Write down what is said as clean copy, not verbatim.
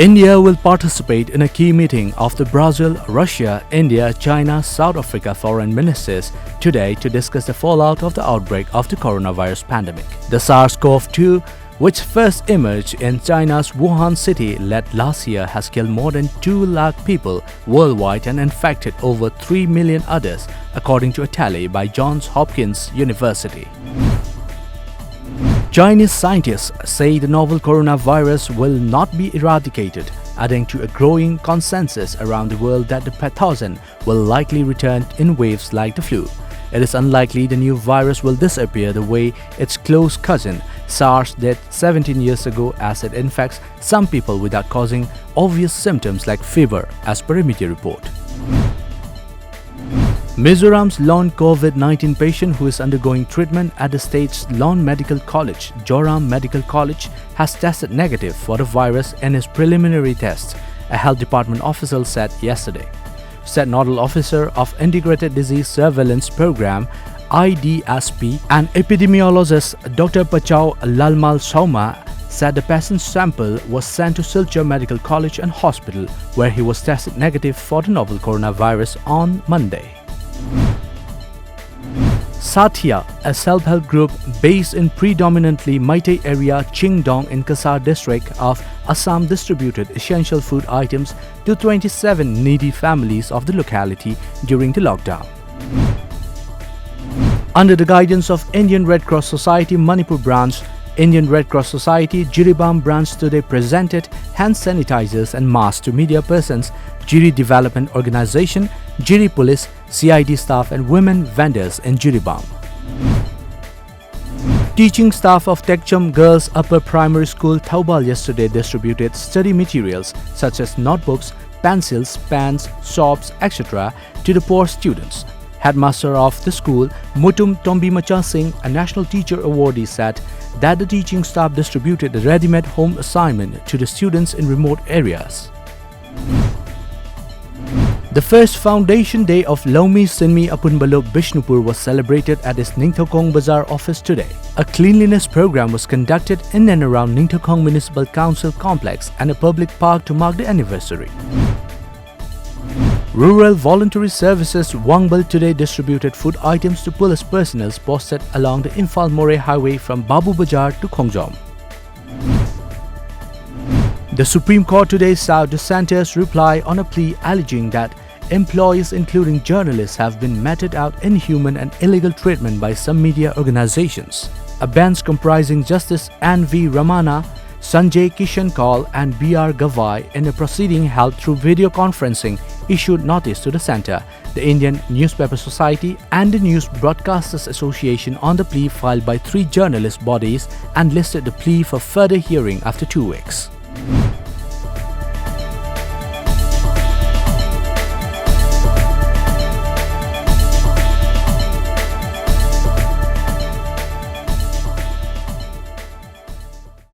India will participate in a key meeting of the Brazil, Russia, India, China, South Africa foreign ministers today to discuss the fallout of the outbreak of the coronavirus pandemic. The SARS-CoV-2, which first emerged in China's Wuhan city late last year, has killed more than 2 lakh people worldwide and infected over 3 million others, according to a tally by Johns Hopkins University. Chinese scientists say the novel coronavirus will not be eradicated, adding to a growing consensus around the world that the pathogen will likely return in waves like the flu. It is unlikely the new virus will disappear the way its close cousin SARS did 17 years ago, as it infects some people without causing obvious symptoms like fever, as per a media report. Mizoram's lone COVID-19 patient who is undergoing treatment at the state's lone medical college, Joram Medical College, has tested negative for the virus in his preliminary tests, a health department official said yesterday. State Nodal Officer of Integrated Disease Surveillance Program (IDSP) and epidemiologist Dr. Pachau Lalmal Sauma said the patient's sample was sent to Silchar Medical College and Hospital, where he was tested negative for the novel coronavirus on Monday. Satya, a self-help group based in predominantly Meitei area Qingdong in Kasar district of Assam, distributed essential food items to 27 needy families of the locality during the lockdown. Under the guidance of Indian Red Cross Society Manipur branch, Indian Red Cross Society Jiribam branch today presented hand sanitizers and masks to media persons, Jiri Development Organization, Jiri Police, CID staff and women vendors in Jiribam. Teaching staff of Tekcham Girls Upper Primary School Taubal yesterday distributed study materials such as notebooks, pencils, pens, soaps, etc. to the poor students. Headmaster of the school, Mutum Tombimacha Singh, a National Teacher Awardee, said that the teaching staff distributed a ready-made home assignment to the students in remote areas. The first Foundation Day of Lomi Sinmi Apunbalok Bishnupur was celebrated at its Ningthokong Bazaar office today. A cleanliness program was conducted in and around Ningthokong Municipal Council complex and a public park to mark the anniversary. Rural Voluntary Services Wangbal today distributed food items to police personnel posted along the Imphal-More highway from Babu Bazaar to Khongjom. The Supreme Court today saw the centre's reply on a plea alleging that employees, including journalists, have been meted out inhuman and illegal treatment by some media organizations. A bench comprising Justice N. V. Ramana, Sanjay Kishan Kaul and B.R. Gavai, in a proceeding held through video conferencing, issued notice to the Centre, the Indian Newspaper Society and the News Broadcasters Association on the plea filed by 3 journalist bodies and listed the plea for further hearing after 2 weeks.